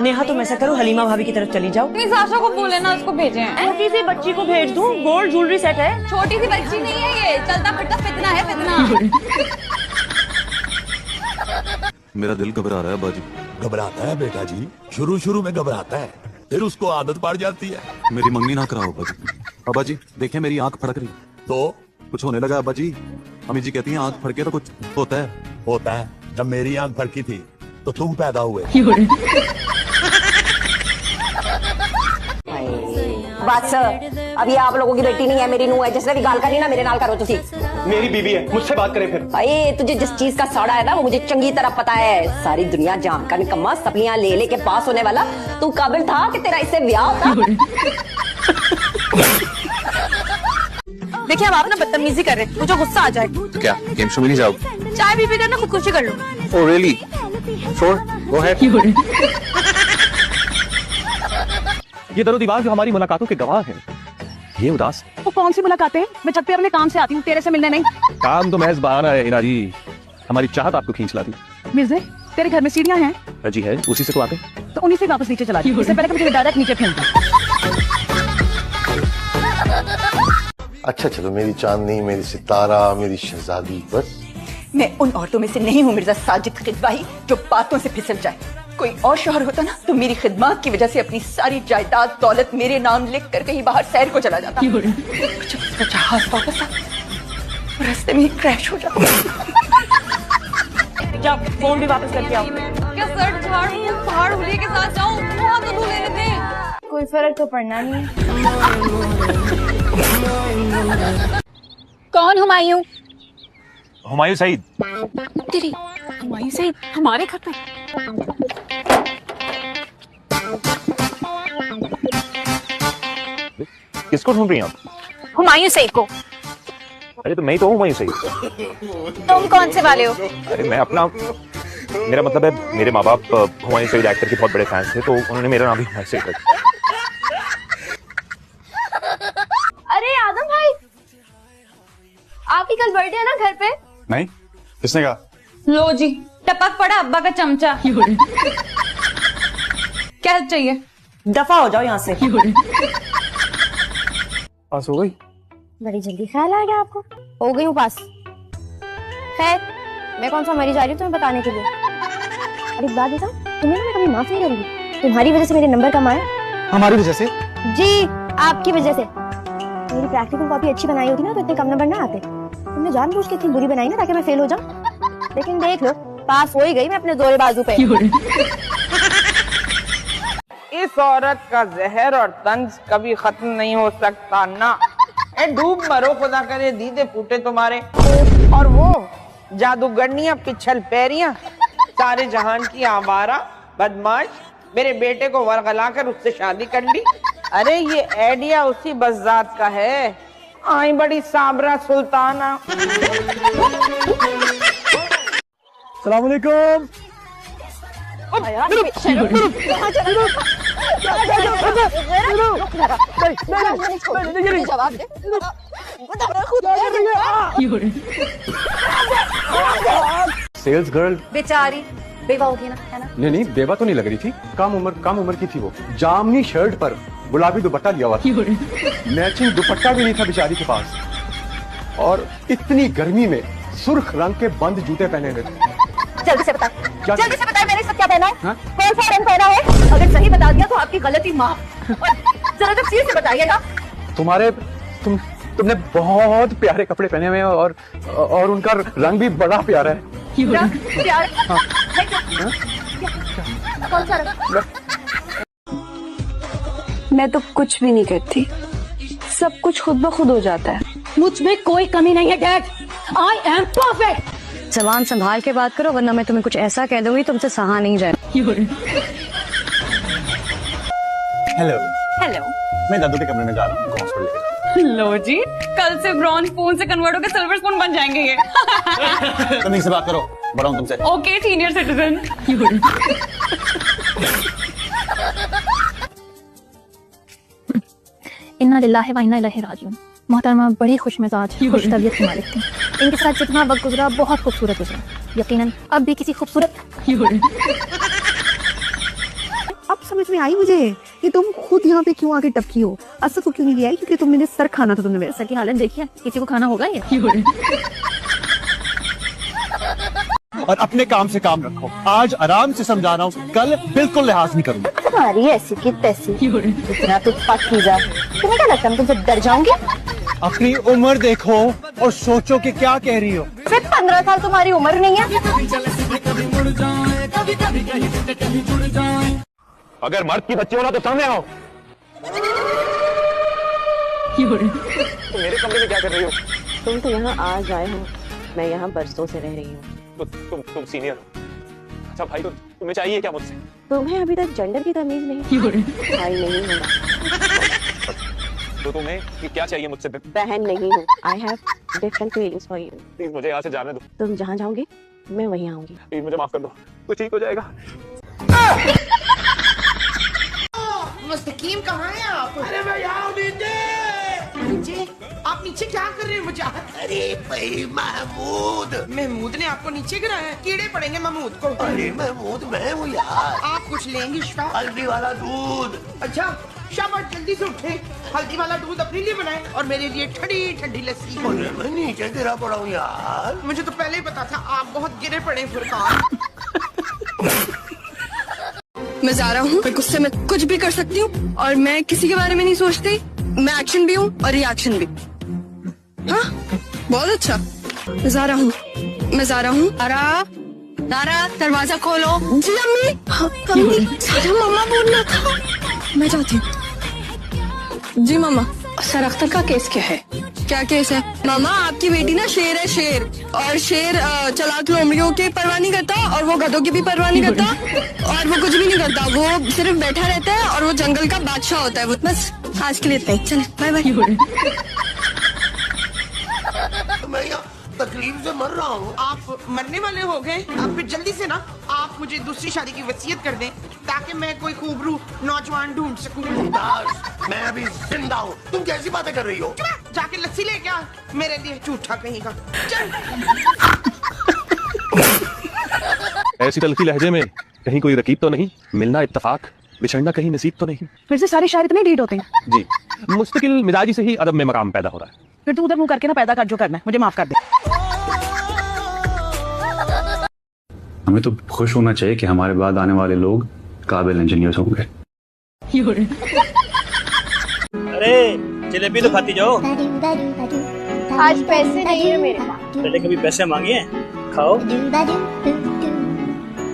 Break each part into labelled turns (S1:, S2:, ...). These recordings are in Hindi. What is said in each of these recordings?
S1: नेहा तुम ऐसा करो, हलीमा भाभी की तरफ चली जाओ।
S2: प्लीज आशा को बोले ना उसको भेजें।
S1: छोटी सी बच्ची को भेज दूं, गोल्ड ज्वेलरी सेट है।
S2: छोटी सी बच्ची नहीं है ये, चलता फिरता फितना है फितना।
S3: मेरा दिल घबरा रहा है बाजी।
S4: घबराता है बेटा जी, शुरू शुरू में घबराता है, फिर उसको आदत पड़ जाती है।
S3: मेरी मंगनी ना कराओ अब्बा जी। अब्बा जी देखें मेरी आंख फड़क रही।
S4: तो
S3: कुछ होने लगा अब्बा जी। अम्मी जी कहती हैं आंख फड़के तो कुछ होता है।
S4: होता है, जब मेरी आंख फड़की थी तो तुम पैदा हुए।
S5: बस अब ये आप लोगों की बेटी नहीं है, मेरी नूंह है। जिसने भी गाल करनी ना मेरे नाल करो तुसी।
S6: मेरी बीवी है, मुझसे बात करें फिर।
S5: भाई तुझे जिस चीज का सड़ा है ना वो मुझे चंगी तरह पता है। सारी दुनिया जान का निकम्मा सपलियां ले लेके पास होने वाला तू काबिल था कि तेरा इससे ब्याह होता।
S1: देखिए अब आप ना बदतमीजी कर रहे हैं, मुझे गुस्सा आ जाए।
S3: तो क्या गेम शो में नहीं जाओगे?
S1: चाय भी पीकर ना खुदकुशी कर लो।
S3: Oh really? Sure, go ahead.
S6: ये दरो दीवार जो हमारी मुलाकातों के गवाह हैं, ये उदास।
S1: वो कौन सी मुलाकातें? मैं छत पे अपने काम से आती हूँ, तेरे से मिलने नहीं।
S6: काम तो महज बहाना है हिना जी, हमारी चाहत आपको खींच लाती।
S1: मिर्जे तेरे घर में सीढ़ियाँ हैं?
S6: जी है, उसी से तो आते।
S1: तो उन्हीं से वापस नीचे चला दी। इससे पहले कि मुझे डायरेक्ट नीचे फेंक दे।
S7: अच्छा चलो, मेरी चांदनी, मेरी सितारा, मेरी शहजादी। बस
S5: मैं उन औरतों में से नहीं हूँ मिर्जा साजिद खिदवाही जो बातों से फिसल जाए। कोई और शौहर होता ना तो मेरी खिदमत की वजह से अपनी सारी जायदाद दौलत मेरे नाम लिख कर कहीं बाहर सैर को चला जाता। जब उसका जहाज वापस आता रास्ते में ही क्रैश हो जाता।
S1: क्या फोन भी वापस करके आओ।
S2: क्या सर झाड़ मुंह पहाड़ हुलिये के साथ जाऊं? वहाँ तो धो लेने दे।
S8: कोई फर्क तो पड़ना नहीं।
S2: कौन हुमायूं?
S6: हुमायूं सईद।
S2: तेरी हुमायूं सईद हमारे घर पे?
S6: किसको ढूंढ रही हैं आप?
S2: हुमायूं सईद को।
S6: अरे तो मैं ही तो हूँ हुमायूं सईद।
S2: तुम कौन से वाले हो?
S6: अरे मैं अपना, मेरा मतलब है मेरे माँ बाप हुमायूं सईद एक्टर के बहुत बड़े फैंस थे, तो उन्होंने मेरा नाम भी हुमायूं सईद रखा।
S8: अरे आदम भाई, आपकी कल बर्थडे है ना घर पे?
S3: नहीं, किसने कहा?
S2: लो जी, टपक पड़ा अब्बा का चमचा। क्या चाहिए?
S1: दफा हो जाओ यहाँ से।
S6: पास हो गई?
S8: बड़ी जल्दी ख्याल आ गया आपको। हो गई हूँ पास। खैर, मैं कौन सा मरी जा रही हूँ तुम्हें बताने के लिए। अरे एक बात बताओ, तुम्हें मैं कभी माफ नहीं करूंगी। तुम्हारी वजह से मेरे नंबर कम आए।
S6: हमारी वजह से?
S8: जी, आपकी वजह से। मेरी प्रैक्टिकल कॉपी अच्छी बनाई होती ना तो इतने कम नंबर ना आते। तुमने जानबूझ के इतनी बुरी बनाई ना ताकि मैं फेल हो जाऊं। लेकिन देख लो, पास हो ही गई मैं अपने जोरे बाजू पे।
S9: इस औरत का जहर और तंज कभी खत्म नहीं हो सकता ना। ए डूब मरो, खुदा करे दीदे फूटे तुम्हारे। और वो जादूगरनियां पिछल पैरियां, सारे जहान की आवारा बदमाश, मेरे बेटे को वरगला कर उससे शादी कर ली। अरे ये आइडिया उसी बज़ात का है। आई बड़ी साबरा सुल्ताना।
S6: सलाम अलैकुम।
S8: जवाब दे।
S6: सेल्स गर्ल
S5: बेचारी बेवा होगी ना, है ना?
S6: नहीं, बेवा तो नहीं लग रही थी। कम उम्र की थी वो। जामनी शर्ट पर गुलाबी दुपट्टा लिया हुआ था। मैचिंग दुपट्टा भी नहीं था बेचारी के पास, और इतनी गर्मी में सुर्ख रंग के बंद जूते पहने हुए थे।
S5: जल्दी से बता, जल्दी से बता मैंने सब क्या पहना है?
S6: हाँ?
S5: कौन सा रंग पहना है? अगर सही बता दिया तो आपकी गलती माफ। जरा तफसील से बताइएगा।
S6: तुमने बहुत प्यारे कपड़े पहने हुए हैं, और उनका रंग भी बड़ा प्यारा है।
S5: प्यार?
S6: हाँ।
S5: कौन सा रंग?
S8: मैं तो कुछ भी नहीं करती, सब कुछ खुद ब खुद हो जाता है।
S1: मुझ में कोई कमी नहीं है डैड, आई एम परफेक्ट।
S8: जबान संभाल के बात करो वरना मैं तुम्हें कुछ ऐसा कह दूंगी तुमसे सहा नहीं जाए।
S6: हेलो।
S2: हेलो।
S6: मैं दादू के कमरे में जा रहा हूँ, घोंसले लेके।
S2: लो जी, कल से ब्रॉन्ज स्पून से कन्वर्ट होकर सिल्वर स्पून बन जाएंगे ये।
S6: तमीज़ से बात करो, बड़ा हूँ तुमसे।
S2: Okay senior citizen.
S8: इन्ना लिल्लाहि व इन्ना इलैहि राजिऊन। मोहतरमा बड़ी खुश मिजाज खुश तबीयत की मालिक थी। इनके साथ जितना वक्त गुजरा बहुत खूबसूरत गुजरा। यकीनन अब भी किसी खूबसूरत।
S5: अब
S10: समझ में आई मुझे कि तुम खुद यहाँ पे क्यों आके टपकी हो। असद को क्यों नहीं लिया क्योंकि तुम मेरे सर खाना था, तुमने मेरे सर की हालत देखी है, किसी को खाना होगा ये।
S6: और अपने काम से काम रखो। आज आराम से समझा रहा हूँ, कल बिल्कुल लिहाज नहीं करूंगा।
S8: तुम्हारी ऐसी की तैसी, इतना तो पक्की जा। तुम्हें क्या लगता है तुमसे डर जाऊंगी?
S6: अपनी उम्र देखो और सोचो कि क्या कह रही हो।
S8: सिर्फ 15 साल तुम्हारी उम्र नहीं है।
S6: अगर मर्द की बच्ची हो ना तो सामने आओ। मेरे कमरे में क्या कर रही हो?
S10: तुम तो यहाँ आज आए हो, मैं यहाँ बरसों से रह रही हूँ।
S6: तुम सीनियर हो। अच्छा भाई, तो तुम्हें चाहिए क्या मुझसे?
S10: तुम्हें अभी तक जेंडर की तमीज नहीं, भाई नहीं हूँ,
S6: तो तुम्हें क्या चाहिए मुझसे?
S10: बहन नहीं हूँ। I have different feelings for you.
S6: Please मुझे यहाँ से जाने दो।
S10: तुम जहाँ जाओगे मैं वहीं आऊंगी।
S6: प्लीज मुझे माफ कर दो, तो ठीक हो जाएगा।
S9: मुस्तकीम कहाँ है आप? अरे मैं यहाँ नीचे। आप नीचे क्या कर रहे हैं मुझे?
S7: अरे भाई
S9: महमूद ने आपको नीचे गिराया? कीड़े पड़ेंगे महमूद को।
S7: अरे महमूद मैं हूँ यार।
S9: आप कुछ लेंगी शिफा?
S7: हल्दी वाला दूध।
S9: अच्छा शाबाश, जल्दी से उठे, हल्दी वाला दूध अपने लिए बनाए और मेरे लिए ठंडी ठंडी लस्सी।
S7: अरे मैं नीचे गिरा पड़ा हूँ यार।
S9: मुझे तो पहले ही पता था आप बहुत गिरे पड़े फुरकान। मैं ज़ारा हूँ, मैं गुस्से में कुछ भी कर सकती हूँ और मैं किसी के बारे में नहीं सोचती। मैं एक्शन भी हूँ और रिएक्शन भी। हाँ बहुत अच्छा। मैं ज़ारा हूँ, मैं ज़ारा हूँ। ज़ारा दरवाजा खोलो। जी अम्मी। हाँ अम्मी, मम्मा बोलना था। मैं जाती हूँ। जी मामा। सर अख्तर का केस क्या है? क्या केस है? मामा आपकी बेटी ना शेर है, शेर। और शेर चालाक लोमड़ियों की परवाह नहीं करता और वो गधों की भी परवाह नहीं करता और वो कुछ भी नहीं करता, वो सिर्फ बैठा रहता है और वो जंगल का बादशाह होता है। वो बस आज के लिए इतना ही। चले बाय बाय।
S7: मैं यहाँ तकलीफ से मर रहा हूँ।
S9: आप मरने वाले हो गए? आप फिर जल्दी से ना आप मुझे दूसरी शादी की वसीयत कर दें ताकि मैं कोई खूबरू नौजवान ढूंढ सकूं।
S7: मैं अभी जिंदा हूँ, तुम कैसी बातें कर रही हो?
S9: जाके लस्सी ले क्या मेरे लिए, झूठा कहीं का। चल।
S3: ऐसी तलखी लहजे में कहीं कोई रकीब तो नहीं? मिलना इत्तफाक, बिछड़ना कहीं नसीब तो नहीं?
S10: फिर से सारे शायर इतने डीट होते हैं।
S3: जी, मुस्तकिल मिजाजी से ही अदब में मकाम पैदा हो रहा है।
S10: फिर तू उधर मुंह करके ना पैदा कर जो करना है, मुझे माफ कर दे।
S11: हमें तो खुश होना चाहिए कि हमारे बाद आने वाले लोग काबिल इंजीनियर्स होंगे।
S12: अरे जलेबी तो खाती जाओ।
S8: आज पैसे नहीं है मेरे पास।
S12: पहले कभी पैसे मांगे हैं? खाओ।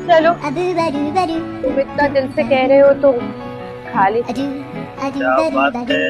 S8: चलो तुम इतना दिल से कह रहे हो तो खा ली।
S12: क्या बात है।